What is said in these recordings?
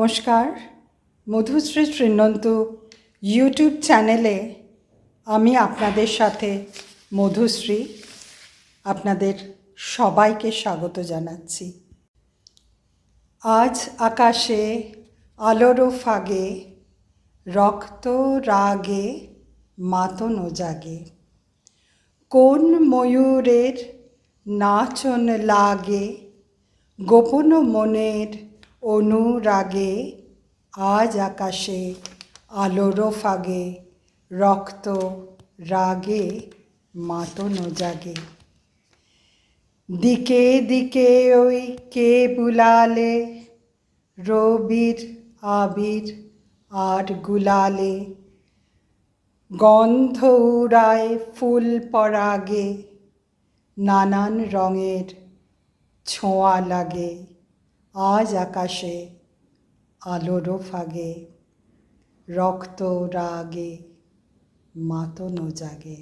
নমস্কার, মধুশ্রী শ্রীনন্তু ইউটিউব চ্যানেলে আমি আপনাদের সাথে মধুশ্রী আপনাদের সবাইকে স্বাগত জানাচ্ছি। আজ আকাশে আলোরও ফাগে রক্ত রাগে মাতনো জাগে, কোন ময়ূরের নাচন লাগে গোপন মনের অনুরাগে, আজ আকাশে আলোরও ফাগে রক্ত রাগে মাতনো জাগে। দিকে দিকে ওই কে বুলালে রবির আবির আর গুলালে, গন্ধ উড়ায় ফুল পরাগে নানান রঙের ছোঁয়া লাগে, আজ আকাশে আলোরও ফাগে রক্ত রাগে মাতনো জাগে।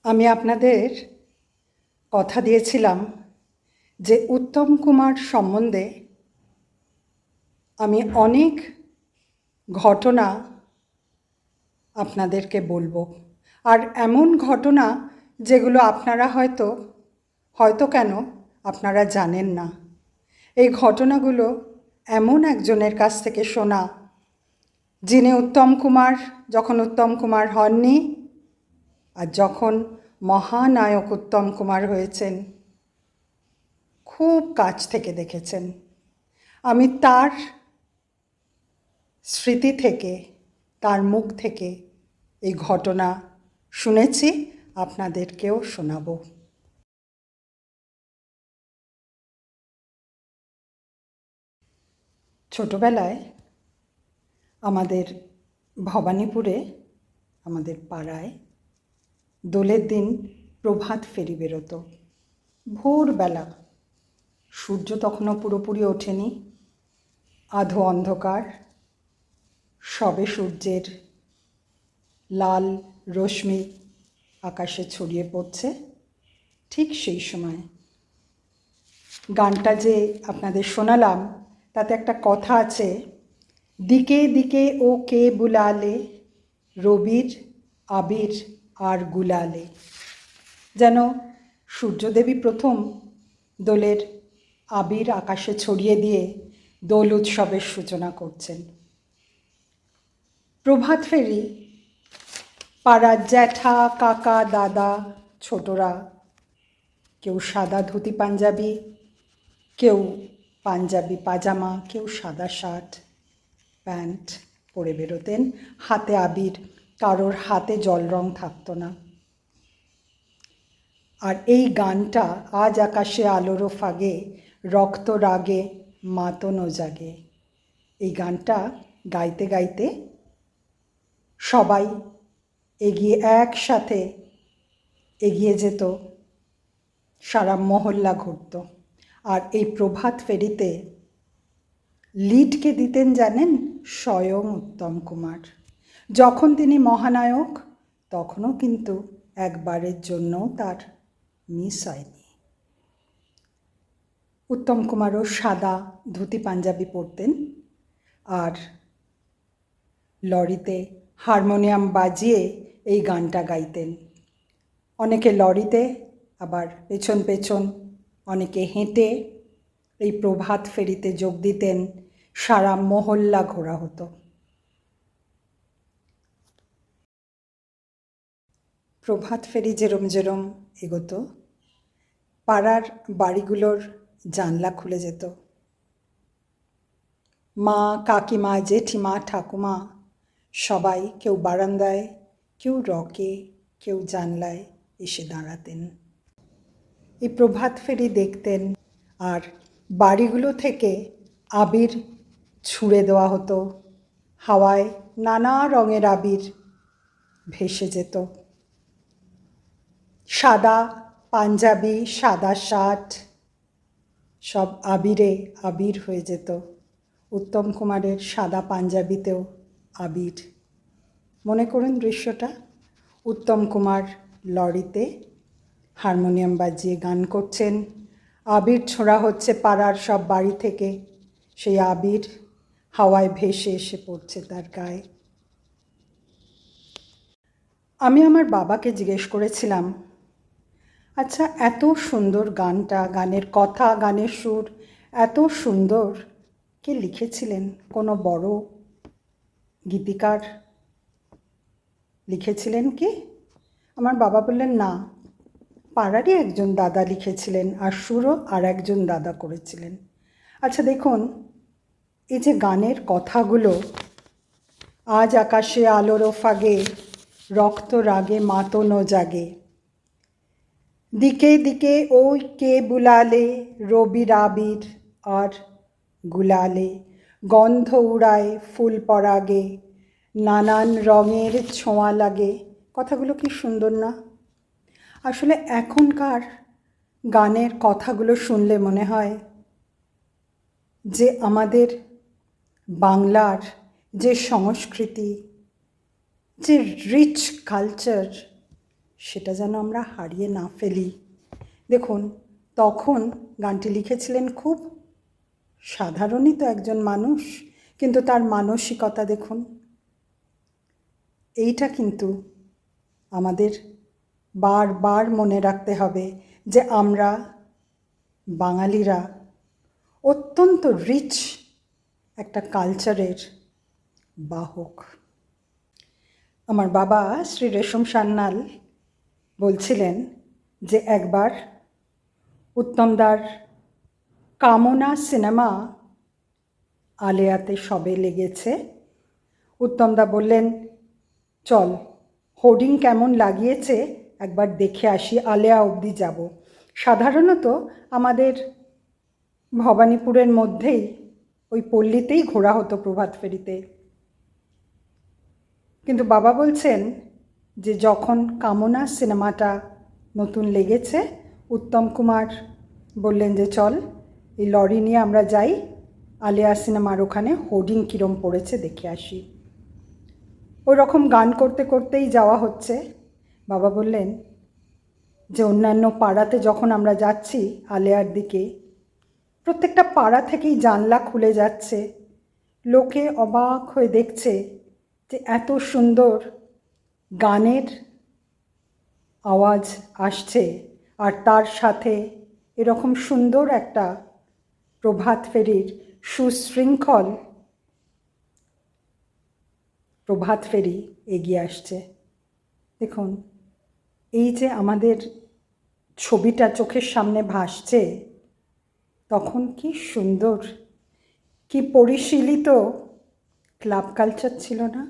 আমি আপনাদের কথা দিয়েছিলাম যে উত্তম কুমার সম্বন্ধে আমি অনেক ঘটনা আপনাদেরকে বলবো, আর এমন ঘটনা যেগুলো আপনারা হয়তো কেন আপনারা জানেন না। এই ঘটনাগুলো এমন একজনের কাছ থেকে শোনা, যিনি যখন উত্তম কুমার হননি আর যখন মহানায়ক উত্তম কুমার হয়েছেন খুব কাছ থেকে দেখেছেন। আমি তার স্মৃতি থেকে, তার মুখ থেকে এই ঘটনা শুনেছি, আপনাদেরকেও শোনাবো। ছোটবেলায় আমাদের ভবানীপুরে, আমাদের পাড়ায় দোলের দিন প্রভাত ফেরি বেরোতো। ভোরবেলা, সূর্য তখনও পুরোপুরি ওঠেনি, আধো অন্ধকার, সবে সূর্যের লাল রশ্মি আকাশে ছড়িয়ে পড়ছে। ঠিক সেই সময় গানটা যে আপনাদের শোনালাম তাতে একটা কথা আছে, দিকে দিকে ও কে বুলালে রবির আবির আর গুলালে। যেন সূর্যদেবী প্রথম দোলের আবির আকাশে ছড়িয়ে দিয়ে দোল উৎসবের সূচনা করছেন। প্রভাত ফেরি পাড়ার জ্যাঠা কাকা দাদা ছোটরা, কেউ সাদা ধুতি পাঞ্জাবি, কেউ পাঞ্জাবি পাজামা, কেউ সাদা শার্ট প্যান্ট পরে বেরোতেন, হাতে আবির, কারোর হাতে জল রং থাকতো না। আর এই গানটা, আজ আকাশে আলোরও ফাগে রক্ত রাগে মাতনো জাগে, এই গানটা গাইতে গাইতে সবাই একসাথে এগিয়ে যেত, সারা মহল্লা ঘুরত। আর এই প্রভাত ফেরিতে লিডকে দিতেন জানেন স্বয়ং উত্তম কুমার। যখন তিনি মহানায়ক তখনও কিন্তু একবারের জন্যও তার মিস হয়নি। উত্তম কুমারও সাদা ধুতি পাঞ্জাবি পরতেন আর লরিতে হারমোনিয়াম বাজিয়ে এই গানটা গাইতেন। অনেকে লরিতে, আবার পেছন পেছন অনেকে হেঁটে এই প্রভাত ফেরিতে যোগ দিতেন। সারা মহল্লা ঘোরা হতো। প্রভাত ফেরি যেরম যেরম এগোতো, পাড়ার বাড়িগুলোর জানলা খুলে যেত। মা, কাকিমা, জেঠিমা, ঠাকুমা সবাই, কেউ বারান্দায়, কেউ রকে, কেউ জানলায় এসে দাঁড়াতেন। এই প্রভাত ফেরি দেখতেন, আর বাড়িগুলো থেকে আবির ছুঁড়ে দেওয়া হতো। হাওয়ায় নানা রঙের আবির ভেসে যেত। সাদা পাঞ্জাবি, সাদা শার্ট সব আবিরে আবির হয়ে যেত। উত্তম কুমারের সাদা পাঞ্জাবিতেও আবির। মনে করুন দৃশ্যটা, উত্তম কুমার লরিতে হারমোনিয়াম বাজিয়ে গান করছেন, আবির ছোঁড়া হচ্ছে পাড়ার সব বাড়ি থেকে। সেই আবির হাওয়ায় ভেসে এসে পড়ছে তার গায়ে। আমি আমার বাবাকে জিজ্ঞেস করেছিলাম, আচ্ছা এত সুন্দর গানটা, গানের কথা, গানের সুর এত সুন্দর, কে লিখেছিলেন? কোনো বড় গীতিকার লিখেছিলেন কি? আমার বাবা বললেন, না, পাড়ারই একজন দাদা লিখেছিলেন, আর সুরও আর একজন দাদা করেছিলেন। আচ্ছা দেখুন, এই যে গানের কথাগুলো, আজ আকাশে আলোর ফাগে রক্ত রাগে মাতনো জাগে, দিকে দিকে ওই কে বুলালে রবি রাবির আর গুলালে, গন্ধ উড়ায় ফুল পরাগে নানান রঙের ছোঁয়া লাগে। কথাগুলো কি সুন্দর না? আসলে এখনকার গানের কথাগুলো শুনলে মনে হয় যে আমাদের বাংলার যে সংস্কৃতি, যে রিচ কালচার, সেটা যেন আমরা হারিয়ে না ফেলি। দেখুন, তখন গানটি লিখেছিলেন খুব সাধারণই তো একজন মানুষ, কিন্তু তার মানসিকতা দেখুন। এইটা কিন্তু আমাদের বারবার মনে রাখতে হবে যে আমরা বাঙালিরা অত্যন্ত রিচ একটা কালচারের বাহক। আমার বাবা শ্রী রেশম সান্যাল বলছিলেন যে একবার উত্তমদার কামনা সিনেমা আলেয়াতে সবে লেগেছে। উত্তমদা বললেন, চল হোর্ডিং কেমন লাগিয়েছে একবার দেখে আসি, আলেয়া অবধি যাব। সাধারণত আমাদের ভবানীপুরের মধ্যেই ওই পল্লীতেই ঘোরা হতো প্রভাত ফেরিতে, কিন্তু বাবা বলছেন যে যখন কামনা সিনেমাটা নতুন লেগেছে, উত্তম কুমার বললেন যে চল এই লরি নিয়ে আমরা যাই, আলেয়া সিনেমার ওখানে হোর্ডিং কীরম পড়েছে দেখে আসি। ওই রকম গান করতে করতেই যাওয়া হচ্ছে। বাবা বললেন যে অন্যান্য পাড়াতে যখন আমরা যাচ্ছি আলেয়ার দিকে, প্রত্যেকটা পাড়া থেকেই জানলা খুলে যাচ্ছে, লোকে অবাক হয়ে দেখছে যে এত সুন্দর গানের আওয়াজ আসছে, আর তার সাথে এরকম সুন্দর একটা প্রভাত ফেরির সুশৃঙ্খল প্রভাত ফেরি এগিয়ে আসছে। দেখুন, এই যে আমাদের ছবিটা চোখের সামনে ভাসছে, তখন কি সুন্দর, কি পরিশীলিত ক্লাব কালচার ছিল না?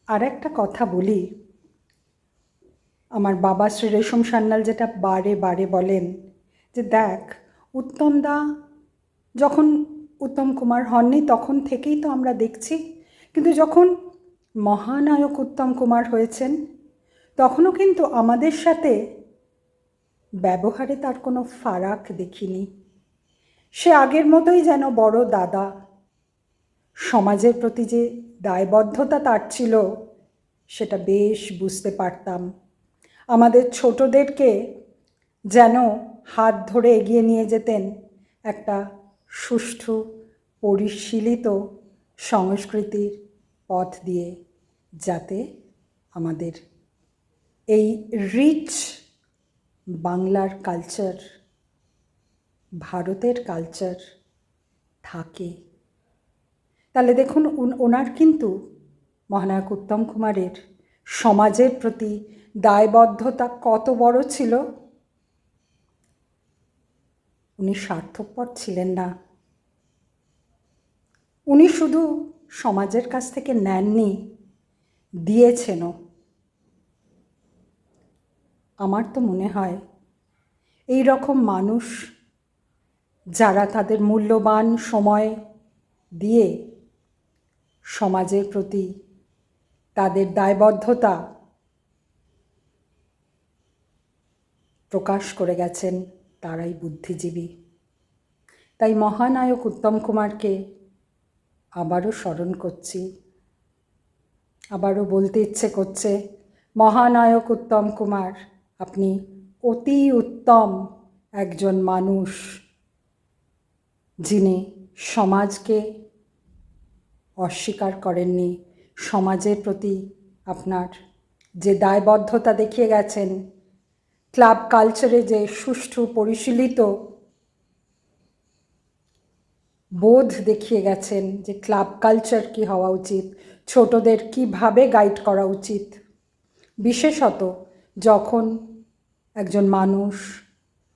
আর একটা কথা বলি, আমার বাবা শ্রী রেশম সান্যাল যেটা বারে বারে বলেন যে দেখ, উত্তমদা যখন উত্তম কুমার হননি তখন থেকেই তো আমরা দেখছি, কিন্তু যখন মহানায়ক উত্তম কুমার হয়েছেন তখনও কিন্তু আমাদের সাথে ব্যবহারে তার কোনো ফারাক দেখিনি। সে আগের মতোই যেন বড় দাদা। সমাজের প্রতি যে দায়বদ্ধতা তার ছিল সেটা বেশ বুঝতে পারতাম। আমাদের ছোটদেরকে যেন হাত ধরে এগিয়ে নিয়ে যেতেন একটা সুষ্ঠু পরিশীলিত সংস্কৃতির পথ দিয়ে, যাতে আমাদের এই রিচ বাংলার কালচার, ভারতের কালচার থাকে। তাহলে দেখুন, ওনার কিন্তু মহানায়ক উত্তম কুমারের সমাজের প্রতি দায়বদ্ধতা কত বড় ছিল। উনি স্বার্থপর ছিলেন না, উনি শুধু সমাজের কাছ থেকে নেননি, দিয়েছেনও। আমার তো মনে হয় এই রকম মানুষ যারা তাদের মূল্যবান সময় দিয়ে সমাজের প্রতি তাদের দায়বদ্ধতা প্রকাশ করে গেছেন, তারাই বুদ্ধিজীবী। তাই মহানায়ক উত্তম কুমারকে আবারও স্মরণ করছি, আবারও বলতে ইচ্ছে করছে, মহানায়ক উত্তম কুমার, আপনি অতি উত্তম একজন মানুষ, যিনি সমাজকে অস্বীকার করেননি, সমাজের প্রতি আপনার যে দায়বদ্ধতা দেখিয়ে গেছেন, ক্লাব কালচারে যে সুষ্ঠু পরিশীলিত বোধ দেখিয়ে গেছেন যে ক্লাব কালচার কী হওয়া উচিত, ছোটদের কিভাবে গাইড করা উচিত, বিশেষত যখন একজন মানুষ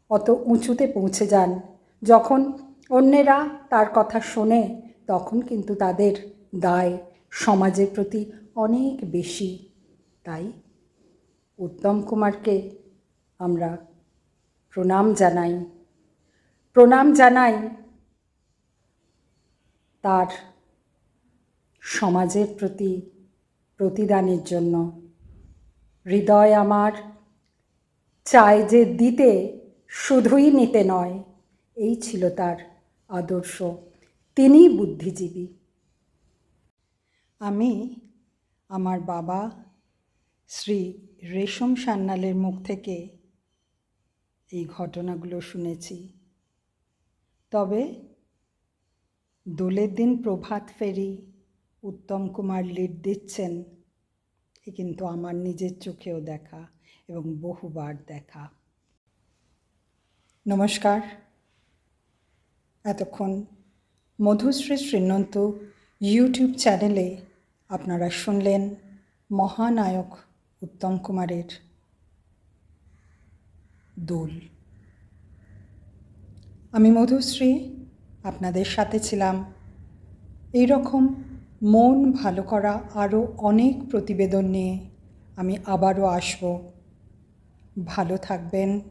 অত উঁচুতে পৌঁছে যান, যখন অন্যেরা তার কথা শোনে, তখন কিন্তু তাদের দায় সমাজের প্রতি অনেক বেশি। তাই উত্তম কুমারকে আমরা প্রণাম জানাই তার সমাজের প্রতি প্রতিদানের জন্য। হৃদয় আমার চায় যে দিতে, শুধুই নিতে নয়, এই ছিল তার আদর্শ। তিনিই বুদ্ধিজীবী। আমি আমার বাবা শ্রী রেশম সান্যালের মুখ থেকে এই ঘটনাগুলো শুনেছি। তবে দোলের দিন প্রভাত ফেরি উত্তম কুমার লিড দিচ্ছেন, এ কিন্তু আমার নিজের চোখেও দেখা এবং বহুবার দেখা। নমস্কার। এতক্ষণ মধুশ্রী শ্রীনন্ত ইউটিউব চ্যানেলে আপনারা শুনলেন মহানায়ক উত্তম কুমারের দোল। আমি মধুশ্রী, আপনাদের সাথে ছিলাম। এই রকম মন ভালো করা আরও অনেক প্রতিবেদন নিয়ে আমি আবারও আসব। ভালো থাকবেন।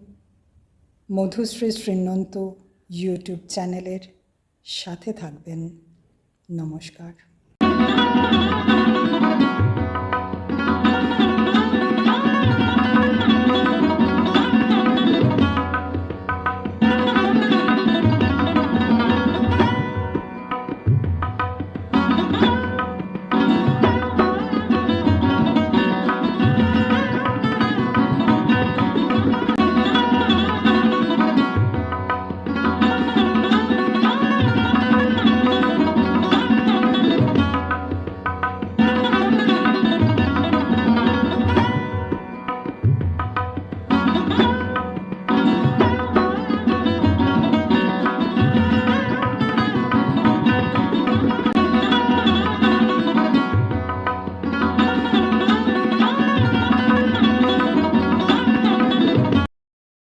মধুশ্রী শ্রীনন্ত ইউটিউব চ্যানেলের সাথে থাকবেন। নমস্কার।